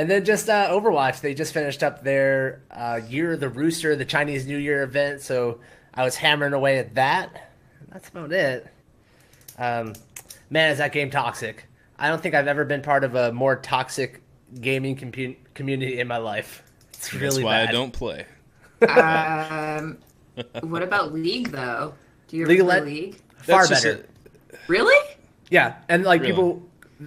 And then just Overwatch, they just finished up their Year of the Rooster, the Chinese New Year event, so I was hammering away at that. That's about it. Man, is that game toxic. I don't think I've ever been part of a more toxic gaming community in my life. It's really That's why bad. I don't play. What about League, though? Do you League ever play of League? Far better. Really? Yeah, and like Really?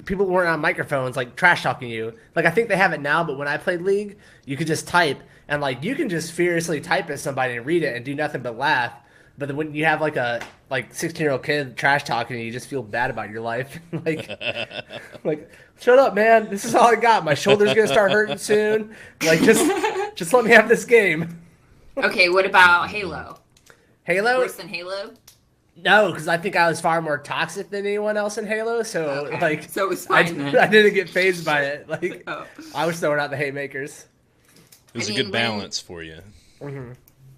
people weren't on microphones like trash talking you. Like I think they have it now, but when I played League, you could just type and like you can just furiously type at somebody and read it and do nothing but laugh. But then when you have like a 16-year-old kid trash talking you, you just feel bad about your life. like shut up, man. This is all I got. My shoulder's gonna start hurting soon. Like just let me have this game. Okay, what about Halo? Halo? Worse than Halo? No, because I think I was far more toxic than anyone else in Halo. So Okay. So it was fine then. I didn't get fazed by it. Like Oh. I was throwing out the haymakers. It was I a mean, good balance for you.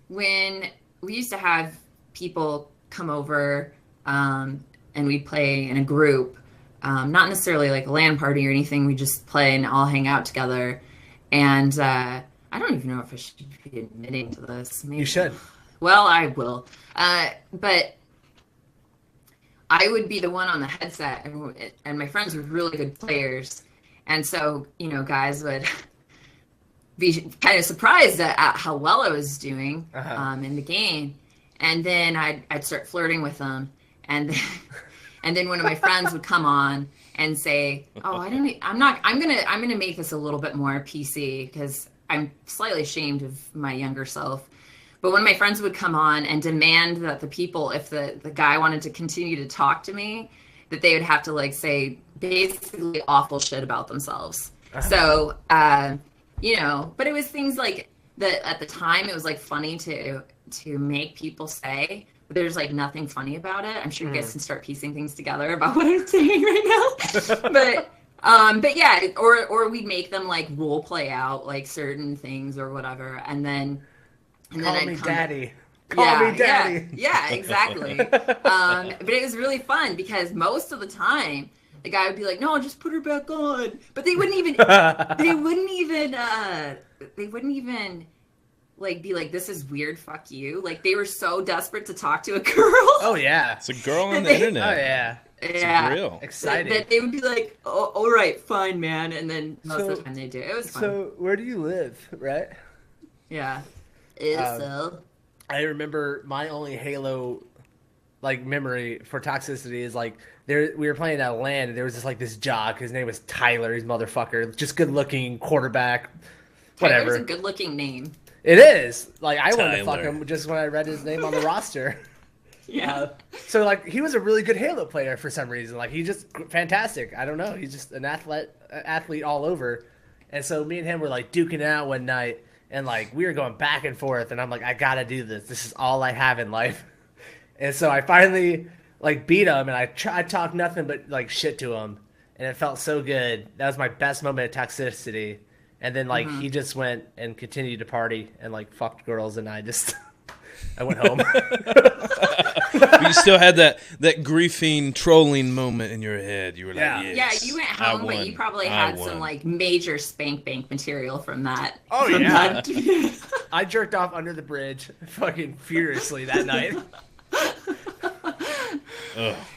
When we used to have people come over and we'd play in a group, not necessarily like a LAN party or anything, we just play and all hang out together. And I don't even know if I should be admitting to this. Maybe. You should. Well, I will. But I would be the one on the headset, and my friends were really good players. And so, guys would be kind of surprised at how well I was doing in the game. And then I'd start flirting with them. And then one of my friends would come on and say, "Oh, I'm gonna make this a little bit more PC because I'm slightly ashamed of my younger self." But when my friends would come on and demand that the people, if the guy wanted to continue to talk to me, that they would have to like say basically awful shit about themselves. So, but it was things like that at the time. It was like funny to make people say, but there's like nothing funny about it. I'm sure you guys can start piecing things together about what I'm saying right now. But yeah, or we make them like role play out like certain things or whatever, and then Call me daddy. Call me daddy. Yeah, exactly. But it was really fun because most of the time the guy would be like, "No, just put her back on." But they wouldn't even like be like, "This is weird, fuck you." Like they were so desperate to talk to a girl. Oh yeah. It's a girl on the internet. Oh yeah. Yeah. Real. Exciting. That they would be like, "Oh, all right, fine, man," and then most of the time they do. It was fun. So where do you live, right? Yeah. So. I remember my only Halo memory for toxicity is like we were playing at LAN and there was this jock, his name was Tyler, he's motherfucker, just good looking quarterback. Whatever. Tyler's a good looking name. It is. Like I wanted to fuck Tyler. him just when I read his name on the roster. Yeah. So he was a really good Halo player for some reason. Like he's just fantastic. I don't know. He's just an athlete all over. And so me and him were like duking it out one night. And, we were going back and forth, and I'm like, I gotta do this. This is all I have in life. And so I finally, beat him, and I talked nothing but, shit to him. And it felt so good. That was my best moment of toxicity. And then, he just went and continued to party and, fucked girls, and I went home. But you still had that griefing, trolling moment in your head. You were like, yes, yeah, you went home, but you probably had some major spank bank material from that. Oh yeah, I jerked off under the bridge, fucking furiously that night.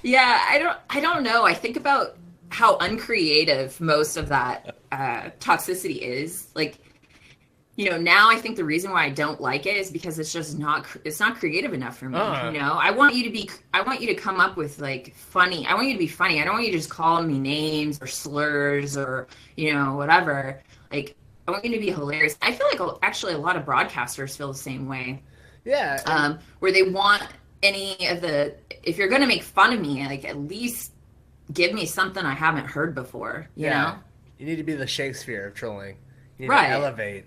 Yeah, I don't know. I think about how uncreative most of that toxicity is. Now I think the reason why I don't like it is because it's just not creative enough for me. I want you to come up with funny. I want you to be funny. I don't want you to just call me names or slurs or, whatever. I want you to be hilarious. I feel like actually a lot of broadcasters feel the same way. Yeah. Where they want if you're going to make fun of me, at least give me something I haven't heard before, you know? You need to be the Shakespeare of trolling. You need Right. to elevate.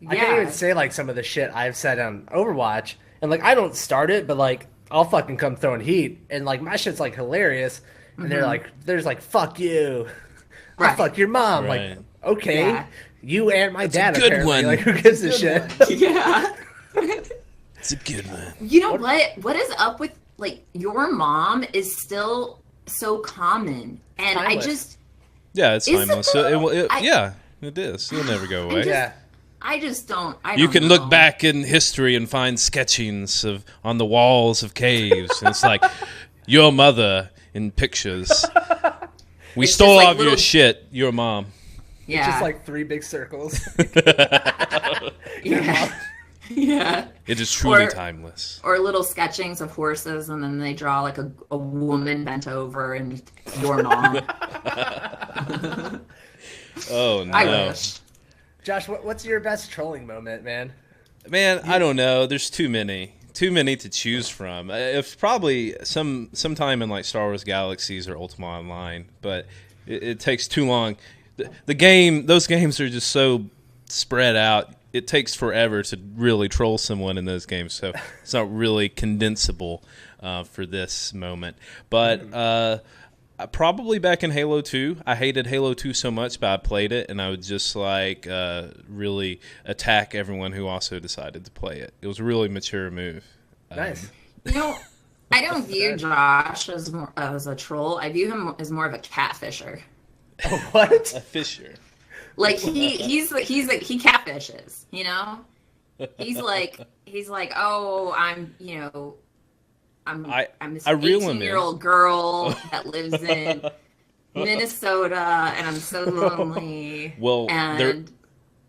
I can't even say some of the shit I've said on Overwatch, and I don't start it, but I'll fucking come throwing heat, and my shit's hilarious, and they're fuck you, Right. I'll fuck your mom, Right. Okay, Yeah. you and my dad a good apparently, one. who gives a shit? Yeah. It's a good one. You know what is up with your mom is still so common, and Timeless. I just Yeah, it's Is it timeless. So though? yeah. It is. It'll never go away. Yeah. I just don't. You can look back in history and find sketchings on the walls of caves, and it's like your mother in pictures. We stole all of your shit. Your mom. Yeah. Just like 3 big circles. Yeah. Yeah. It is truly timeless. Or little sketchings of horses, and then they draw like a woman bent over and your mom. Oh, no. I wish. Josh, what's your best trolling moment, man? Man, I don't know. There's too many to choose from. It's probably sometime in like Star Wars Galaxies or Ultima Online, but it takes too long. Those games are just so spread out. It takes forever to really troll someone in those games, so it's not really condensable for this moment. But probably back in Halo 2, I hated Halo 2 so much, but I played it, and I would just like really attack everyone who also decided to play it. It was a really mature move. Nice. I don't view Josh as a troll. I view him as more of a catfisher. Oh, what? A fisher. Like he catfishes, you know? He's like, oh, I'm this 18-year-old girl that lives in Minnesota, and I'm so lonely. Well,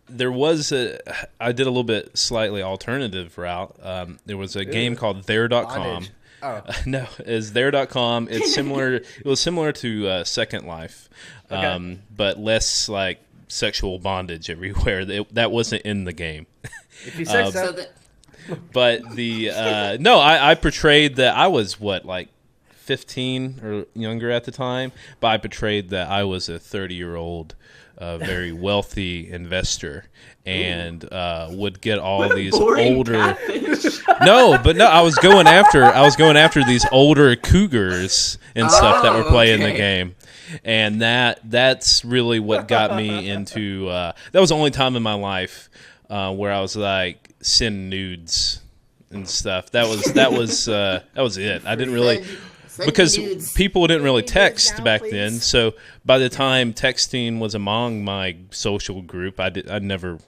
there was I did a little bit slightly alternative route. There was a game called There.com. Oh. No, it's There.com. It's similar. It was similar to Second Life, Okay. but less like sexual bondage everywhere. That wasn't in the game. If you said so. But I portrayed that I was like 15 or younger at the time, but I portrayed that I was a 30-year-old very wealthy investor and would get all these older No, I was going after these older cougars and stuff that were playing the game. And that's really what got me into that was the only time in my life where I was like send nudes and stuff. That was it. I didn't really because people didn't really text back then. So by the time texting was among my social group, I never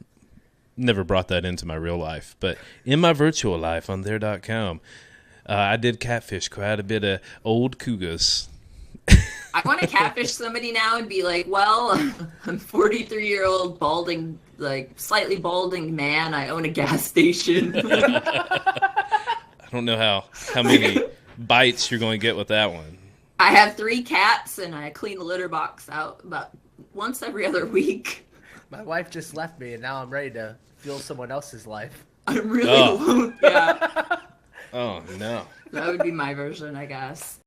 brought that into my real life. But in my virtual life on There.com, I did catfish quite a bit of old cougars. I want to catfish somebody now and be like, well, I'm 43-year-old balding, like slightly balding man. I own a gas station. I don't know how many bites you're going to get with that one. I have 3 cats and I clean the litter box out about once every other week. My wife just left me and now I'm ready to feel someone else's life. I'm really yeah. Oh no. That would be my version, I guess.